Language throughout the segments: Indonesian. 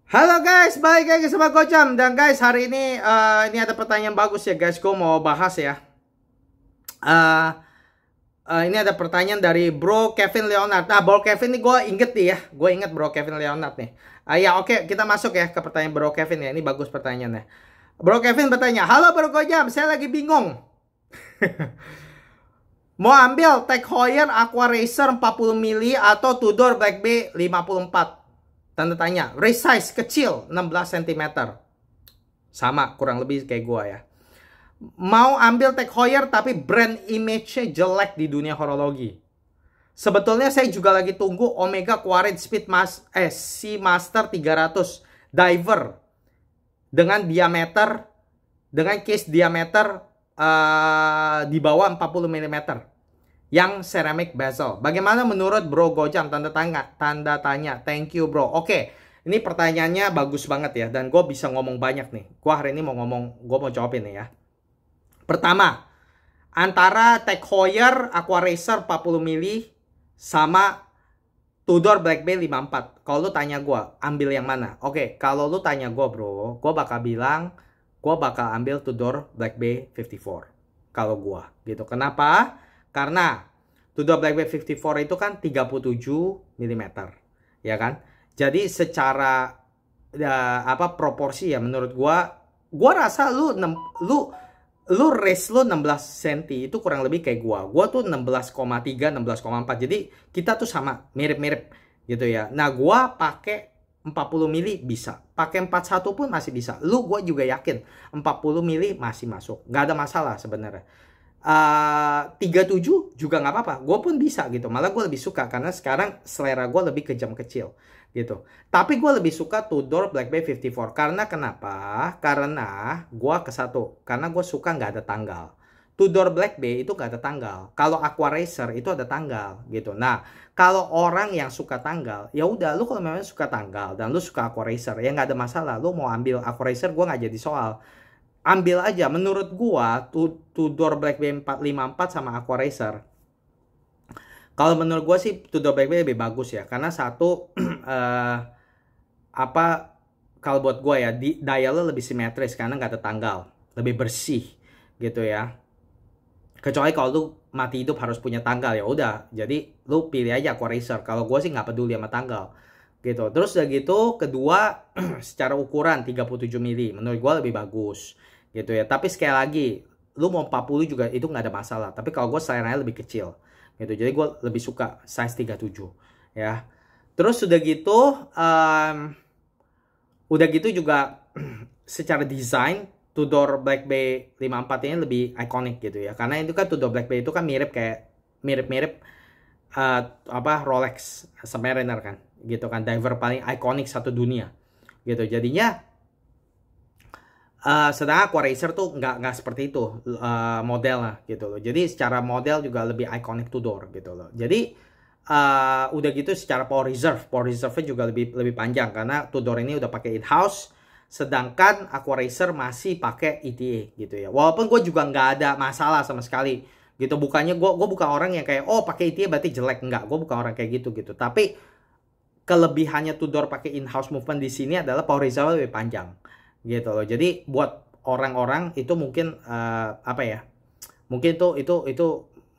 Halo guys, balik lagi sama Gojam. Dan guys, hari ini ada pertanyaan bagus ya guys. Gue mau bahas ya. Ini ada pertanyaan dari Bro Kevin Leonard. Nah, Bro Kevin ini gue inget nih ya. Gue inget Bro Kevin Leonard nih. Ya oke, kita masuk ya ke pertanyaan Bro Kevin ya. Ini bagus pertanyaannya. Bro Kevin bertanya, halo Bro Gojam, saya lagi bingung. Mau ambil Tag Heuer Aqua Racer 40 mili atau Tudor Black Bay 54? Tanda tanya. Race size kecil 16 cm. Sama kurang lebih kayak gua ya. Mau ambil Tag Heuer tapi brand image-nya jelek di dunia horologi. Sebetulnya saya juga lagi tunggu Omega Quarry Seamaster 300 Diver dengan case diameter di bawah 40 mm yang ceramic bezel. Bagaimana menurut Bro Gojam? Tanda tanya. Thank you bro. Oke, ini pertanyaannya bagus banget ya, dan gue bisa ngomong banyak nih. Gue hari ini gue mau jawab ini ya. Pertama, antara Tag Heuer Aqua Racer 40 mili sama Tudor Black Bay 54. Kalau lu tanya gue, ambil yang mana? Oke, kalau lu tanya gue bro, gue bakal bilang gue bakal ambil Tudor Black Bay 54. Kalau gue gitu. Kenapa? Karena Tudor Black Bay 54 itu kan 37 mm. Ya kan? Jadi secara proporsi ya menurut gua rasa lu race lu 16 cm itu kurang lebih kayak gua tuh 16,3 16,4. Jadi kita tuh sama, mirip-mirip gitu ya. Nah, gua pakai 40 mili bisa, pakai 41 pun masih bisa. Gua juga yakin 40 mili masih masuk, nggak ada masalah sebenarnya. 37 juga nggak apa-apa, gue pun bisa gitu. Malah gue lebih suka karena sekarang selera gue lebih ke jam kecil gitu. Tapi gue lebih suka Tudor Black Bay 54. Karena kenapa? Karena gue karena gue suka nggak ada tanggal. Tudor Black Bay itu nggak ada tanggal. Kalau Aqua Racer itu ada tanggal gitu. Nah, kalau orang yang suka tanggal, ya udah, lu kalau memang suka tanggal dan lu suka Aqua Racer, ya nggak ada masalah. Lu mau ambil Aqua Racer, gue nggak jadi soal. Ambil aja. Menurut gua Tudor Black Bay 454 sama Aqua Racer, kalau menurut gua sih Tudor Black Bay lebih bagus ya, karena satu kalau buat gua ya, dialnya lebih simetris karena nggak ada tanggal, lebih bersih gitu ya. Kecuali kalau lu mati hidup harus punya tanggal, ya udah, jadi lu pilih aja Aqua Racer. Kalau gua sih nggak peduli sama tanggal gitu. Terus udah gitu, kedua secara ukuran 37 mili menurut gua lebih bagus gitu ya. Tapi sekali lagi, lu mau 40 juga itu nggak ada masalah. Tapi kalau gue seleranya lebih kecil gitu, jadi gue lebih suka size 37 ya. Terus udah gitu juga secara desain Tudor Black Bay 54 ini lebih ikonik gitu ya. Karena itu kan Tudor Black Bay itu kan mirip Rolex Submariner kan gitu kan, diver paling ikonik satu dunia gitu. Jadinya sedangkan Aqua Racer tuh nggak seperti itu modelnya gitu loh. Jadi secara model juga lebih iconic Tudor gitu loh. Jadi udah gitu secara power reserve juga lebih panjang karena Tudor ini udah pakai in-house, sedangkan Aqua Racer masih pakai ETA gitu ya. Walaupun gue juga nggak ada masalah sama sekali gitu. Bukannya gue bukan orang yang kayak pakai ETA berarti jelek, nggak. Gue bukan orang kayak gitu. Tapi kelebihannya Tudor pakai in-house movement di sini adalah power reserve lebih panjang gitu loh. Jadi buat orang-orang itu mungkin mungkin itu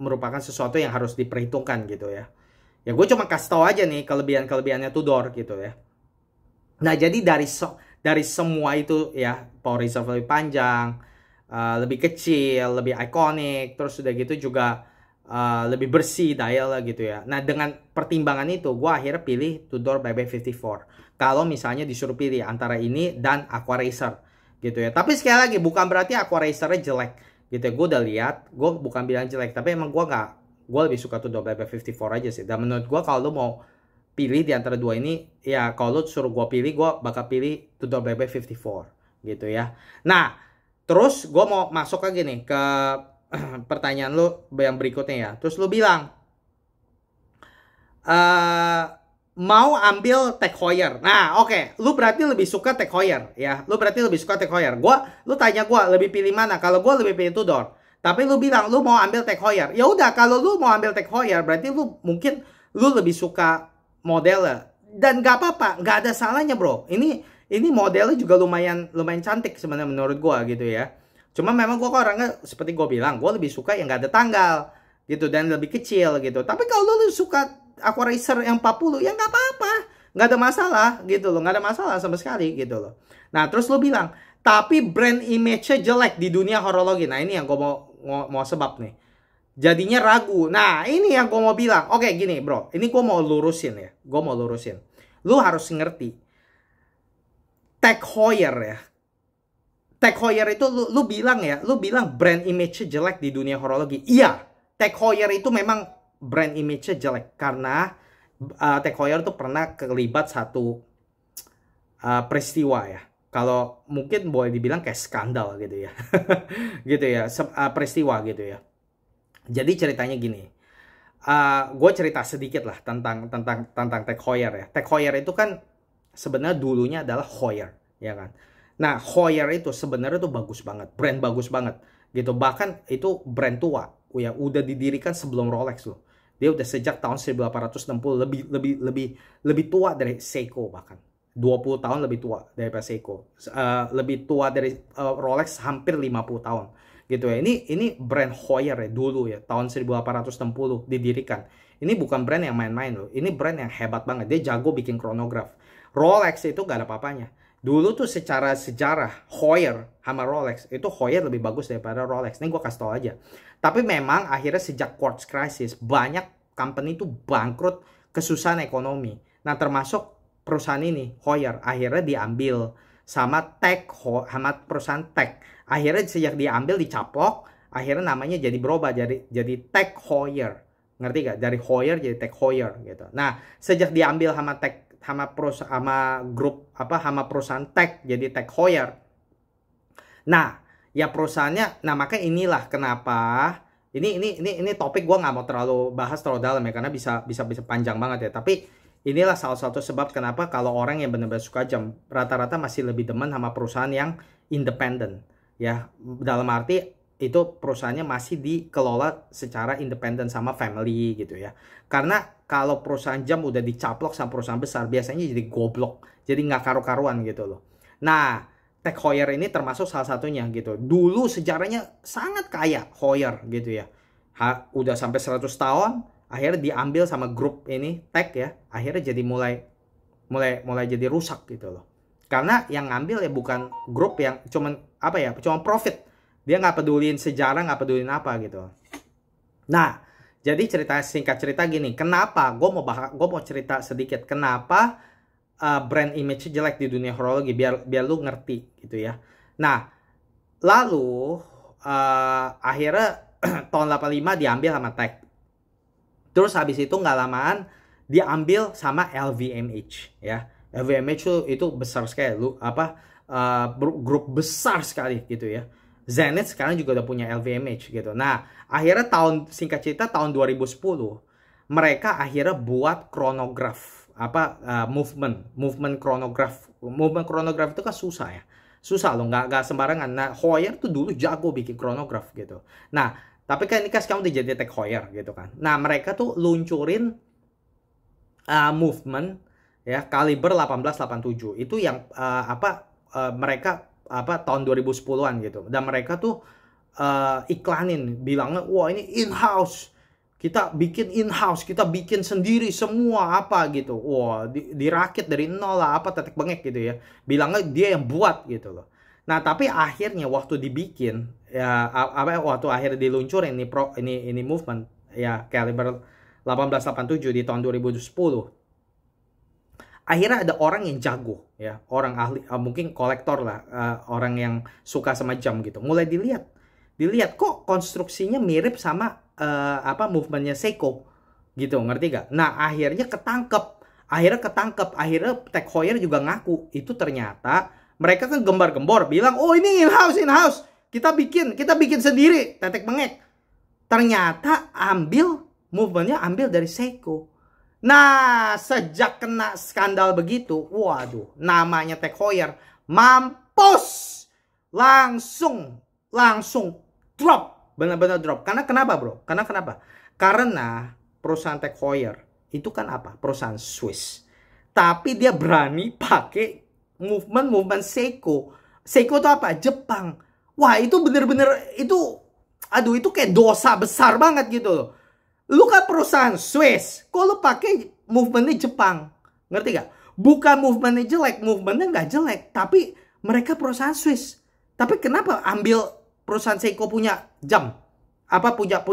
merupakan sesuatu yang harus diperhitungkan gitu ya. Ya gue cuma kasih tahu aja nih kelebihannya Tudor gitu ya. Nah, jadi dari semua itu ya, power reserve lebih panjang, lebih kecil, lebih ikonik, terus udah gitu juga lebih bersih dial lah gitu ya. Nah, dengan pertimbangan itu gue akhirnya pilih Tudor Black Bay 54. Kalau misalnya disuruh pilih antara ini dan Aqua Racer gitu ya. Tapi sekali lagi bukan berarti Aqua Racer-nya jelek gitu ya. Gue udah lihat, gue bukan bilang jelek, tapi emang gue lebih suka Tudor Black Bay 54 aja sih. Dan menurut gue kalau lu mau pilih di antara dua ini, ya kalau lu suruh gue pilih, gue bakal pilih Tudor Black Bay 54 gitu ya. Nah, terus gue mau masuk lagi nih ke pertanyaan lu yang berikutnya ya. Terus lu bilang mau ambil Tag Heuer. Nah, oke. Lu berarti lebih suka Tag Heuer ya. Lu tanya gue lebih pilih mana? Kalau gue lebih pilih Tudor. Tapi lu bilang lu mau ambil Tag Heuer. Ya udah, kalau lu mau ambil Tag Heuer berarti lu mungkin lebih suka modelnya. Dan gak apa-apa, gak ada salahnya bro. Ini modelnya juga lumayan cantik sebenarnya menurut gua gitu ya. Cuma memang gua orangnya seperti gua bilang, gua lebih suka yang nggak ada tanggal gitu dan lebih kecil gitu. Tapi kalau lu suka Aqua Racer yang 40 ya nggak apa-apa, nggak ada masalah gitu loh, nggak ada masalah sama sekali gitu loh. Nah terus lu bilang, tapi brand image-nya jelek di dunia horologi. Nah ini yang gua mau sebab nih. Jadinya ragu. Nah ini yang gua mau bilang. Oke gini bro, ini gua mau lurusin ya. Gua mau lurusin. Lu harus ngerti. Tag Heuer ya. Tag Heuer itu lu bilang ya, lu bilang brand image jelek di dunia horologi. Iya, Tag Heuer itu memang brand image jelek karena Tag Heuer tuh pernah terlibat satu peristiwa ya. Kalau mungkin boleh dibilang kayak skandal gitu ya. Gitu ya, peristiwa gitu ya. Jadi ceritanya gini. Gue cerita sedikit lah tentang Tag Heuer ya. Tag Heuer itu kan sebenarnya dulunya adalah Heuer, ya kan. Nah, Heuer itu sebenarnya tuh bagus banget, brand bagus banget gitu. Bahkan itu brand tua, ya udah didirikan sebelum Rolex loh. Dia udah sejak tahun 1860, lebih tua dari Seiko bahkan. 20 tahun lebih tua daripada Seiko. Lebih tua dari Rolex hampir 50 tahun. Gitu ya. Ini brand Heuer ya dulu ya, tahun 1860 didirikan. Ini bukan brand yang main-main loh. Ini brand yang hebat banget. Dia jago bikin chronograph. Rolex itu gak ada apa-apanya. Dulu tuh secara sejarah Heuer sama Rolex itu Heuer lebih bagus daripada Rolex. Ini gue kasih tau aja. Tapi memang akhirnya sejak quartz crisis banyak company itu bangkrut, kesusahan ekonomi. Nah termasuk perusahaan ini Heuer akhirnya diambil sama sama perusahaan Tag. Akhirnya sejak diambil dicaplok, akhirnya namanya jadi berubah jadi Tag Heuer. Ngerti gak? Dari Heuer jadi Tag Heuer gitu. Nah sejak diambil sama Tag sama perusahaan Tag jadi Tag Heuer. Nah, ya perusahaannya, nah makanya inilah kenapa ini topik gue nggak mau terlalu bahas terlalu dalam ya karena bisa panjang banget ya. Tapi inilah salah satu sebab kenapa kalau orang yang benar-benar suka jam rata-rata masih lebih demen sama perusahaan yang independen ya. Dalam arti itu perusahaannya masih dikelola secara independen sama family gitu ya. Karena kalau perusahaan jam udah dicaplok sama perusahaan besar, biasanya jadi goblok. Jadi nggak karu-karuan gitu loh. Nah, Tag Heuer ini termasuk salah satunya gitu. Dulu sejarahnya sangat kaya Heuer gitu ya. Udah sampai 100 tahun, akhirnya diambil sama grup ini, Tag ya. Akhirnya jadi mulai jadi rusak gitu loh. Karena yang ngambil ya bukan grup yang cuman profit. Dia nggak pedulin sejarah, nggak pedulin apa gitu. Nah, jadi singkat cerita gini, kenapa? Gue mau cerita sedikit kenapa brand image jelek di dunia horologi biar lu ngerti gitu ya. Nah, lalu akhirnya tahun 85 diambil sama Tag. Terus habis itu nggak lamaan diambil sama LVMH ya. LVMH itu besar sekali, grup besar sekali gitu ya. Zenith sekarang juga udah punya LVMH gitu. Nah, akhirnya singkat cerita tahun 2010 mereka akhirnya buat chronograph movement chronograph. Movement chronograph itu kan susah ya. Susah loh, nggak sembarangan. Nah, Heuer tuh dulu jago bikin chronograph gitu. Nah, tapi kan ini kan sekarang udah jadi Tag Heuer gitu kan. Nah, mereka tuh luncurin movement ya kaliber 1887. Itu yang mereka tahun 2010-an gitu. Dan mereka tuh iklanin bilangnya wah ini in-house. Kita bikin in-house, kita bikin sendiri semua gitu. Wah, dirakit dari nol lah tetek bengek gitu ya. Bilangnya dia yang buat gitu loh. Nah, tapi akhirnya waktu dibikin ya waktu akhirnya diluncurin ini movement ya kaliber 1887 di tahun 2010. Akhirnya ada orang yang jago ya, orang ahli, mungkin kolektor lah, orang yang suka sama jam gitu. Mulai dilihat kok konstruksinya mirip sama movementnya Seiko gitu, ngerti gak? Nah akhirnya ketangkep, akhirnya Tag Heuer juga ngaku itu ternyata mereka kan gembar-gembor bilang oh ini in-house, kita bikin sendiri, tetek bengek. Ternyata movementnya ambil dari Seiko. Nah, sejak kena skandal begitu, waduh, namanya Tag Heuer mampus. Langsung drop, benar-benar drop. Karena kenapa, bro? Karena perusahaan Tag Heuer itu kan perusahaan Swiss. Tapi dia berani pakai movement Seiko. Seiko itu apa? Jepang. Wah, itu bener-bener itu, aduh, itu kayak dosa besar banget gitu loh. Lu kan perusahaan Swiss, kok lu pakai movementnya Jepang? Ngerti gak? Bukan movementnya jelek, movementnya nggak jelek, tapi mereka perusahaan Swiss. Tapi kenapa ambil perusahaan Seiko punya jam? Apa punya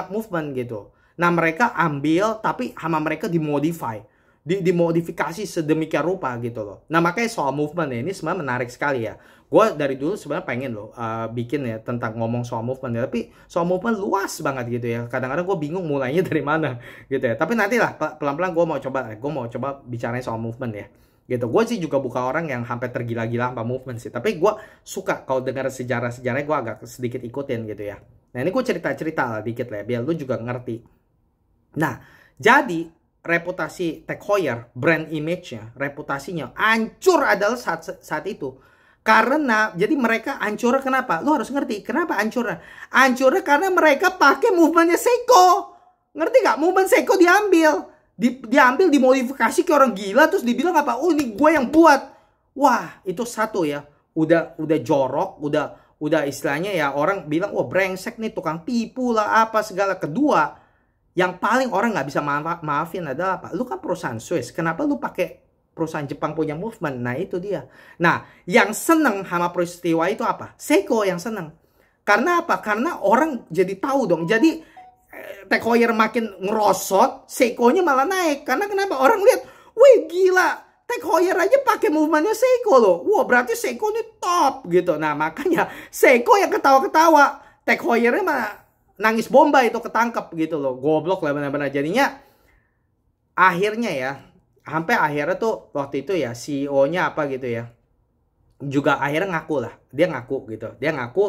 movement gitu. Nah, mereka ambil tapi sama mereka dimodify. Dimodifikasi sedemikian rupa gitu loh. Nah, makanya soal movement ya, ini sebenarnya menarik sekali ya. Gue dari dulu sebenarnya pengen loh bikin ya tentang ngomong soal movement ya. Tapi soal movement luas banget gitu ya. Kadang-kadang gue bingung mulainya dari mana gitu ya. Tapi nantilah pelan-pelan gue mau coba bicarain soal movement ya. Gitu. Gue sih juga bukan orang yang sampai tergila-gila sama movement sih. Tapi gue suka kalau dengar sejarah-sejarahnya, gue agak sedikit ikutin gitu ya. Nah, ini gue cerita-cerita lah dikit lah ya, biar lu juga ngerti. Nah, jadi reputasi Tag Heuer, brand image-nya, reputasinya hancur adalah saat itu. Karena, jadi mereka hancurnya kenapa? Lu harus ngerti, kenapa hancurnya? Hancurnya karena mereka pakai movementnya Seiko. Ngerti gak? Movement Seiko diambil. Diambil, dimodifikasi ke orang gila, terus dibilang apa? Oh, ini gue yang buat. Wah, itu satu ya. Udah jorok, udah istilahnya ya orang bilang, wah brengsek nih, tukang tipu lah, apa segala. Kedua, yang paling orang nggak bisa maafin adalah apa? Lu kan perusahaan Swiss, kenapa lu pakai perusahaan Jepang punya movement? Nah, itu dia. Nah, yang seneng sama peristiwa itu apa? Seiko yang seneng. Karena apa? Karena orang jadi tahu dong. Jadi Tag Heuer makin ngerosot, Seiko-nya malah naik. Karena kenapa? Orang lihat, wih gila, Tag Heuer aja pakai movementnya Seiko loh. Wah, berarti Seiko ini top gitu. Nah, makanya Seiko yang ketawa-ketawa, Tag Heuer-nya malah nangis bomba itu ketangkep gitu loh. Goblok lah benar-benar. Jadinya akhirnya ya, sampai akhirnya tuh waktu itu ya CEO-nya apa gitu ya, juga akhirnya ngaku lah. Dia ngaku gitu. Dia ngaku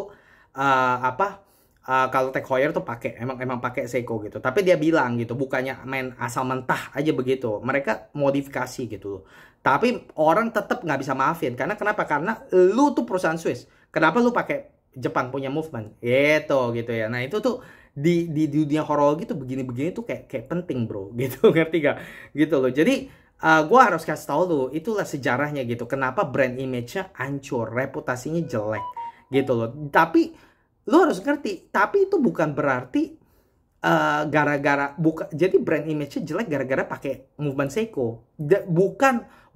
kalau Tag Heuer tuh pakai emang pakai Seiko gitu. Tapi dia bilang gitu, bukannya main asal mentah aja begitu. Mereka modifikasi gitu loh. Tapi orang tetap nggak bisa maafin. Karena kenapa? Karena lu tuh perusahaan Swiss. Kenapa lu pakai Jepang punya movement gitu ya. Nah, itu tuh di dunia horologi tuh begini-begini tuh kayak penting bro gitu. Ngerti gak gitu loh. Jadi gue harus kasih tau lu, itulah sejarahnya gitu, kenapa brand image-nya hancur, reputasinya jelek gitu loh. Tapi lu harus ngerti, tapi itu bukan berarti jadi brand image-nya jelek gara-gara pakai movement Seiko.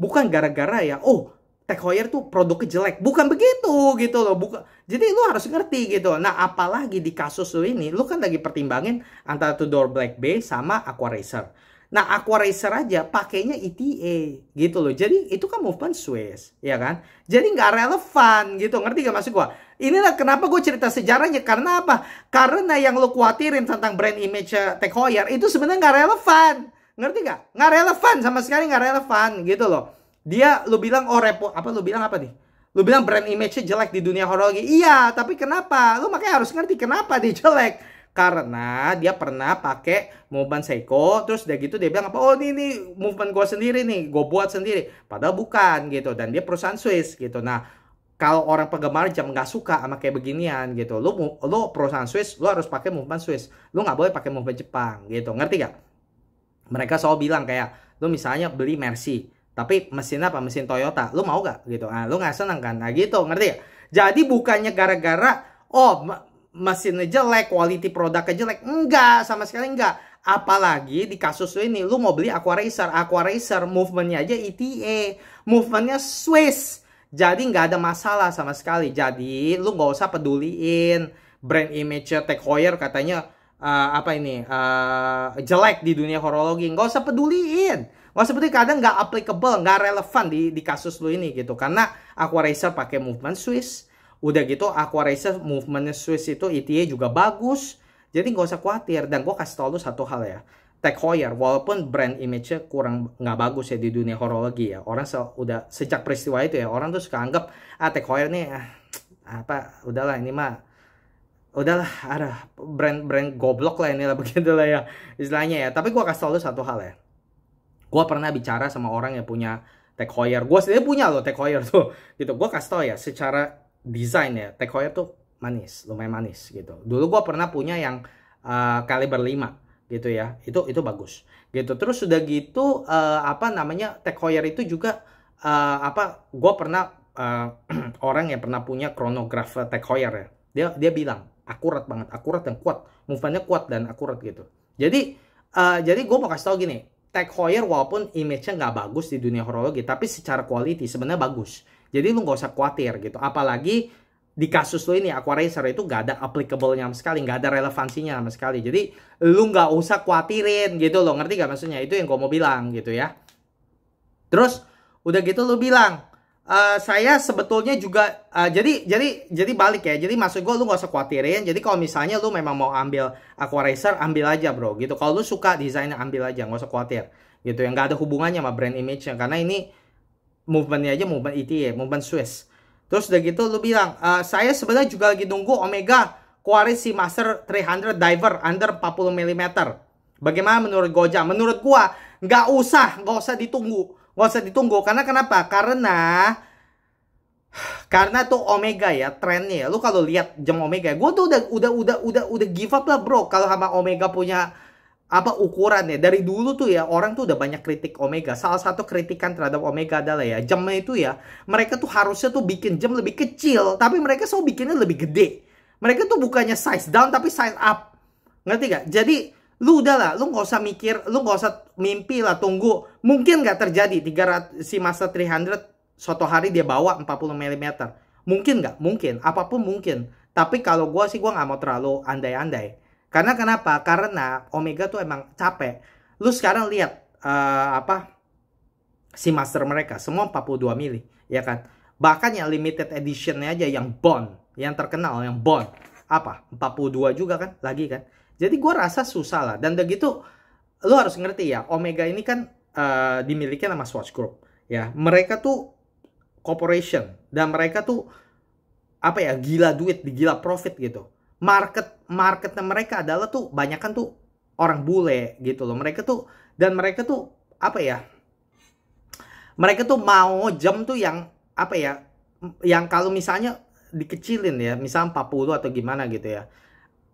Bukan gara-gara ya, oh Tag Heuer tuh produknya jelek. Bukan begitu gitu loh. Jadi lu harus ngerti gitu. Nah, apalagi di kasus lu ini, lu kan lagi pertimbangin antara Tudor Black Bay sama Aqua Racer. Nah, Aqua Racer aja pakainya ETA gitu loh. Jadi itu kan movement Swiss, ya kan? Jadi nggak relevan gitu. Ngerti gak maksud gua? Inilah kenapa gue cerita sejarahnya. Karena apa? Karena yang lu khawatirin tentang brand image Tag Heuer itu sebenarnya nggak relevan. Ngerti gak? Nggak relevan, sama sekali nggak relevan gitu loh. Dia, lu bilang, lu bilang apa nih? Lu bilang brand image-nya jelek di dunia horologi. Iya, tapi kenapa? Lu makanya harus ngerti kenapa dia jelek. Karena dia pernah pakai movement Seiko, terus udah gitu dia bilang apa? Oh, ini movement gue sendiri nih, gue buat sendiri. Padahal bukan gitu, dan dia perusahaan Swiss gitu. Nah, kalau orang penggemar jam nggak suka sama kayak beginian gitu, lu perusahaan Swiss, lu harus pakai movement Swiss. Lu nggak boleh pakai movement Jepang gitu, ngerti gak? Mereka selalu bilang kayak, lu misalnya beli Mercy, tapi mesin apa? Mesin Toyota. Lu mau gak? Gitu. Nah, lu gak seneng kan? Nah gitu, ngerti ya? Jadi bukannya gara-gara, oh mesinnya jelek, quality produknya jelek. Enggak, sama sekali enggak. Apalagi di kasus lu ini, lu mau beli Aqua Racer. Aqua Racer movementnya aja ETA. Movementnya Swiss. Jadi nggak ada masalah sama sekali. Jadi lu nggak usah peduliin brand image Tag Heuer katanya jelek di dunia horologi. Nggak usah peduliin. Wah, seperti kadang nggak applicable, nggak relevan di kasus lu ini gitu. Karena Aqua Racer pakai movement Swiss. Udah gitu Aqua Racer movementnya Swiss itu ETA juga bagus. Jadi nggak usah khawatir. Dan gue kasih tau lu satu hal ya. Tag Heuer, walaupun brand image-nya kurang nggak bagus ya di dunia horologi ya. Orang udah sejak peristiwa itu ya, orang tuh suka anggap, Tag Heuer nih, udahlah ini mah. Udahlah, ada brand goblok lah inilah begitulah ya istilahnya ya. Tapi gue kasih tau lu satu hal ya. Gue pernah bicara sama orang yang punya Tag Heuer. Gue sendiri punya loh Tag Heuer tuh. Gitu. Gue kasih tau ya, secara desain ya, Tag Heuer tuh manis, lumayan manis gitu. Dulu gue pernah punya yang kaliber 5 gitu ya. Itu bagus. Gitu. Terus sudah gitu Tag Heuer itu juga gue pernah orang yang pernah punya chronograph Tag Heuer ya, dia bilang akurat banget, akurat dan kuat, movementnya kuat dan akurat gitu. Jadi gue mau kasih tau gini, Tag Heuer walaupun image-nya nggak bagus di dunia horologi, tapi secara quality sebenarnya bagus. Jadi lu nggak usah khawatir gitu. Apalagi di kasus lu ini Aquaracer itu nggak ada applicable-nya sama sekali, nggak ada relevansinya sama sekali. Jadi lu nggak usah khawatirin gitu loh, ngerti gak maksudnya? Itu yang gue mau bilang gitu ya. Terus udah gitu lu bilang, saya sebetulnya juga jadi balik ya. Jadi maksud gue lu gak usah khawatirin. Jadi kalau misalnya lu memang mau ambil Aquaracer, ambil aja bro gitu. Kalau lu suka desainnya, ambil aja, gak usah khawatir gitu. Yang gak ada hubungannya sama brand image-nya, karena ini movementnya aja movement ETA, movement Swiss. Terus udah gitu lu bilang, saya sebenarnya juga lagi nunggu Omega Quartz Seamaster 300 Diver under 40 mm. Bagaimana menurut Goja? Menurut gua nggak usah ditunggu. Nggak usah ditunggu. Karena kenapa? Karena tuh Omega ya, trennya ya. Lu kalau lihat jam Omega, gue tuh udah give up lah bro. Kalau sama Omega punya ukuran ya. Dari dulu tuh ya, orang tuh udah banyak kritik Omega. Salah satu kritikan terhadap Omega adalah ya, jamnya itu ya, mereka tuh harusnya tuh bikin jam lebih kecil, tapi mereka selalu bikinnya lebih gede. Mereka tuh bukannya size down, tapi size up. Ngerti gak? Jadi lu udahlah, lu nggak usah mikir, lu nggak usah mimpi lah, tunggu. Mungkin nggak terjadi 300 si Master 300 suatu hari dia bawa 40 mm. Mungkin nggak? Mungkin. Apapun mungkin. Tapi kalau gue sih, gue nggak mau terlalu andai-andai. Karena kenapa? Karena Omega tuh emang capek. Lu sekarang lihat si Master mereka semua 42 mili, ya kan? Bahkan yang limited editionnya aja yang Bond, yang terkenal, yang Bond 42 juga kan, lagi kan. Jadi gue rasa susah lah. Dan begitu, lu harus ngerti ya, Omega ini kan dimiliki sama Swatch Group. Ya, mereka tuh corporation. Dan mereka tuh, gila duit, gila profit gitu. Marketnya mereka adalah tuh, banyakan tuh orang bule gitu loh. Mereka tuh mereka tuh mau jam tuh yang, yang kalau misalnya dikecilin ya, misalnya 40 atau gimana gitu ya.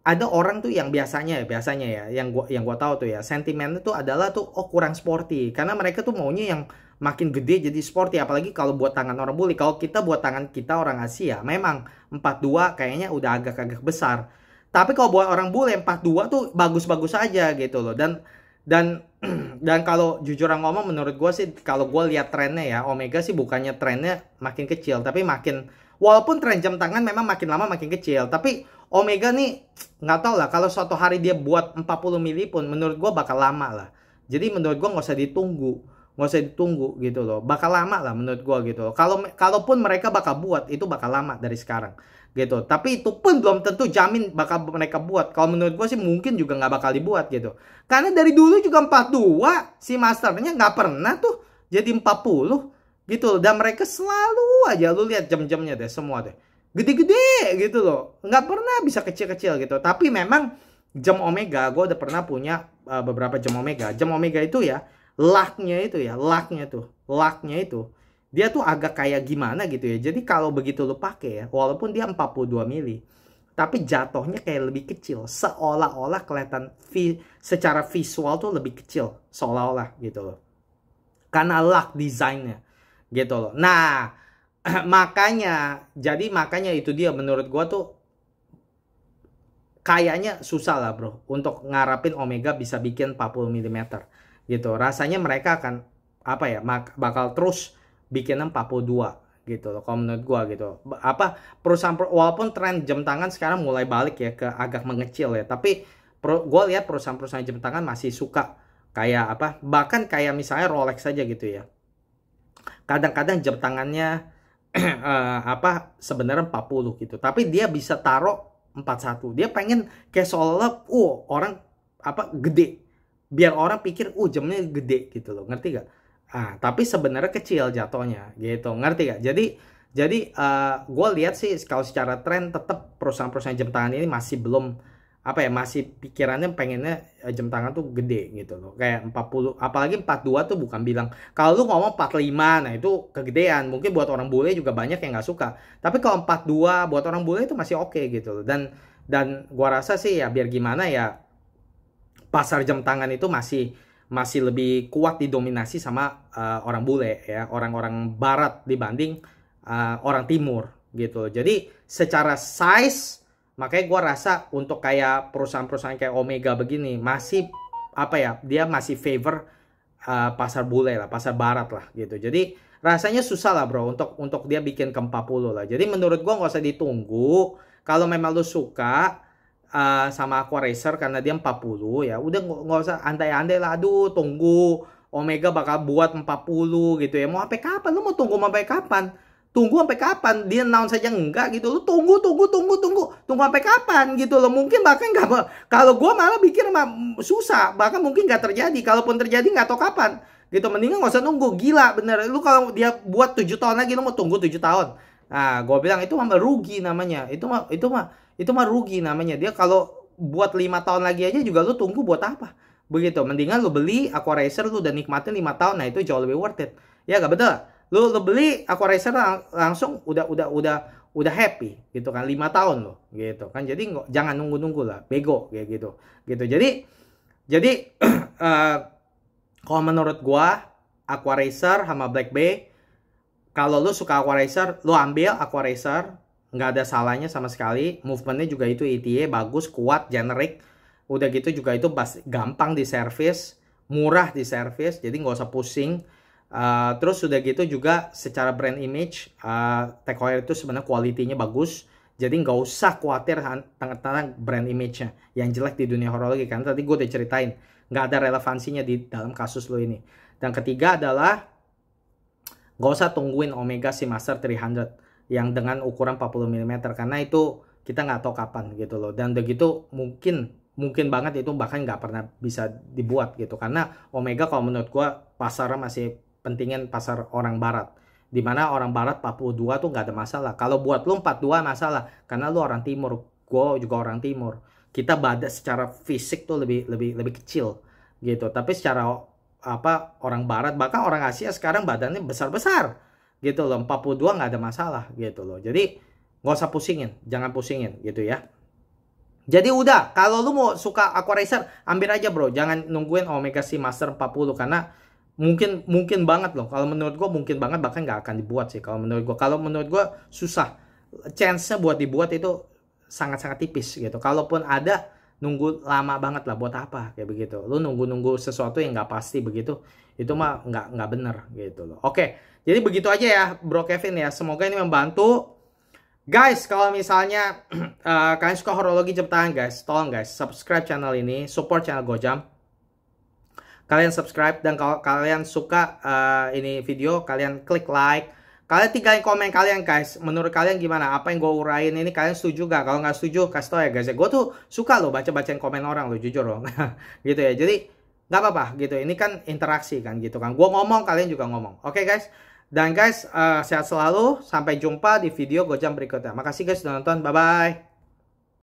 Ada orang tuh yang biasanya ya, yang gua tahu tuh ya, sentimennya tuh adalah tuh kurang sporty, karena mereka tuh maunya yang makin gede jadi sporty, apalagi kalau buat tangan orang bule. Kalau kita buat tangan kita orang Asia, memang 42 kayaknya udah agak-agak besar. Tapi kalau buat orang bule 42 tuh bagus-bagus aja gitu loh. Dan kalau jujur ngomong, menurut gua sih, kalau gua lihat trennya ya, Omega sih bukannya trennya makin kecil, tapi walaupun tren jam tangan memang makin lama makin kecil, tapi Omega nih nggak tahu lah, kalau suatu hari dia buat 40 mili pun menurut gue bakal lama lah. Jadi menurut gue nggak usah ditunggu gitu loh, bakal lama lah menurut gue gitu loh. Kalaupun mereka bakal buat, itu bakal lama dari sekarang gitu. Tapi itu pun belum tentu jamin bakal mereka buat. Kalau menurut gue sih mungkin juga nggak bakal dibuat gitu, karena dari dulu juga 42 si masternya nggak pernah tuh jadi 40 gitu loh. Dan mereka selalu aja, lu lihat jam-jamnya deh, semua deh gede-gede gitu loh, nggak pernah bisa kecil-kecil gitu. Tapi memang jam Omega, gue udah pernah punya beberapa jam Omega. Jam Omega itu ya, laknya itu dia tuh agak kayak gimana gitu ya. Jadi kalau begitu lu pakai ya, walaupun dia 42 mili, tapi jatuhnya kayak lebih kecil, seolah-olah kelihatan secara visual tuh lebih kecil, seolah-olah gitu loh, karena lak desainnya gitu loh. Nah, makanya itu dia, menurut gua tuh kayaknya susah lah bro untuk ngarapin Omega bisa bikin 40 mm gitu. Rasanya mereka akan bakal terus bikin 42 gitu loh kalau menurut gua gitu. Perusahaan walaupun tren jam tangan sekarang mulai balik ya ke agak mengecil ya, tapi gua lihat perusahaan-perusahaan jam tangan masih suka kayak bahkan kayak misalnya Rolex saja gitu ya. Kadang-kadang jam tangannya sebenarnya 40 gitu, tapi dia bisa taruh 41. Dia pengen kayak seolah orang gede, biar orang pikir jamnya gede gitu loh, ngerti gak? Tapi sebenarnya kecil jatuhnya gitu, ngerti gak? Jadi gue lihat sih kalau secara tren tetap perusahaan-perusahaan jam tangan ini masih belum masih pikirannya pengennya jam tangan tuh gede gitu loh, kayak 40, apalagi 42 tuh bukan bilang, kalau lu ngomong 45 nah itu kegedean, mungkin buat orang bule juga banyak yang nggak suka. Tapi kalau 42 buat orang bule itu masih oke gitu loh. Dan gua rasa sih ya biar gimana ya, pasar jam tangan itu masih lebih kuat didominasi sama orang bule ya, orang-orang barat dibanding orang timur gitu. Jadi secara size, makanya gue rasa untuk kayak perusahaan-perusahaan kayak Omega begini masih apa ya, dia masih favor pasar bule lah, pasar barat lah gitu. Jadi rasanya susah lah bro untuk dia bikin ke 40 lah. Jadi menurut gue nggak usah ditunggu. Kalau memang lu suka sama Aqua Racer karena dia 40 ya, udah nggak usah andai-andai lah. Aduh, tunggu Omega bakal buat 40 gitu ya. Mau sampai kapan? Lu mau tunggu sampai kapan? Tunggu sampai kapan? Dia announce saja enggak gitu. Lu tunggu sampai kapan gitu loh. Mungkin bahkan nggak, kalau gue malah pikir susah, bahkan mungkin nggak terjadi. Kalaupun terjadi nggak tahu kapan gitu. Mendingan nggak usah nunggu. Gila bener, lu kalau dia buat 7 tahun lagi, lu mau tunggu 7 tahun. Nah, gue bilang itu mah rugi namanya. Itu mah rugi namanya. Dia kalau buat 5 tahun lagi aja juga lu tunggu buat apa? Begitu. Mendingan lu beli Aqua Racer, lu udah nikmatin 5 tahun. Nah, itu jauh lebih worth it. Ya gak betul? Lu beli Aqua Racer langsung udah happy gitu kan, 5 tahun lo gitu kan. Jadi jangan nunggu-nunggu lah, bego kayak gitu. Jadi kalau menurut gua Aqua Racer sama Black Bay, kalau lu suka Aqua Racer, lu ambil Aqua Racer, nggak ada salahnya sama sekali. Movementnya juga itu ETA bagus, kuat, generik. Udah gitu juga itu gampang di service, murah di service, jadi nggak usah pusing. Terus udah gitu juga secara brand image, Tag Heuer itu sebenarnya kualitinya bagus. Jadi nggak usah khawatir tentang brand image-nya yang jelek di dunia horologi. Karena tadi gue udah ceritain, nggak ada relevansinya di dalam kasus lo ini. Dan ketiga adalah, nggak usah tungguin Omega Seamaster 300 yang dengan ukuran 40 mm. Karena itu kita nggak tahu kapan gitu loh. Dan udah gitu mungkin banget itu bahkan nggak pernah bisa dibuat gitu. Karena Omega kalau menurut gue pasarnya masih pentingin pasar orang barat, dimana orang barat 42 tuh nggak ada masalah. Kalau buat lu 42 masalah karena lu orang timur, gue juga orang timur. Kita badan secara fisik tuh lebih kecil gitu, tapi secara apa, orang barat bahkan orang Asia sekarang badannya besar gitu loh. 42 nggak ada masalah gitu loh. Jadi nggak usah pusingin, jangan pusingin gitu ya. Jadi udah, kalau lu mau suka Aqua Racer ambil aja bro, jangan nungguin Omega Seamaster 40 karena mungkin banget loh. Kalau menurut gue mungkin banget, bahkan nggak akan dibuat sih kalau menurut gue. Kalau menurut gue susah, chance-nya buat dibuat itu sangat-sangat tipis gitu. Kalaupun ada, nunggu lama banget lah, buat apa kayak begitu. Lu nunggu sesuatu yang nggak pasti begitu, itu mah nggak bener gitu loh. Oke, jadi begitu aja ya Bro Kevin ya. Semoga ini membantu. Guys, kalau misalnya kalian suka horologi jam tangan guys, tolong guys subscribe channel ini, support channel Gojam. Kalian subscribe, dan kalau kalian suka ini video, kalian klik like. Kalian tinggalin komen kalian guys. Menurut kalian gimana? Apa yang gue urain ini kalian setuju gak? Kalau nggak setuju, kasih tau ya guys. Gue tuh suka loh baca-bacain komen orang loh, jujur loh. Gitu ya. Jadi nggak apa-apa gitu. Ini kan interaksi kan gitu kan. Gue ngomong, kalian juga ngomong. Oke guys. Dan guys, sehat selalu. Sampai jumpa di video Gojam berikutnya. Makasih guys sudah nonton. Bye-bye.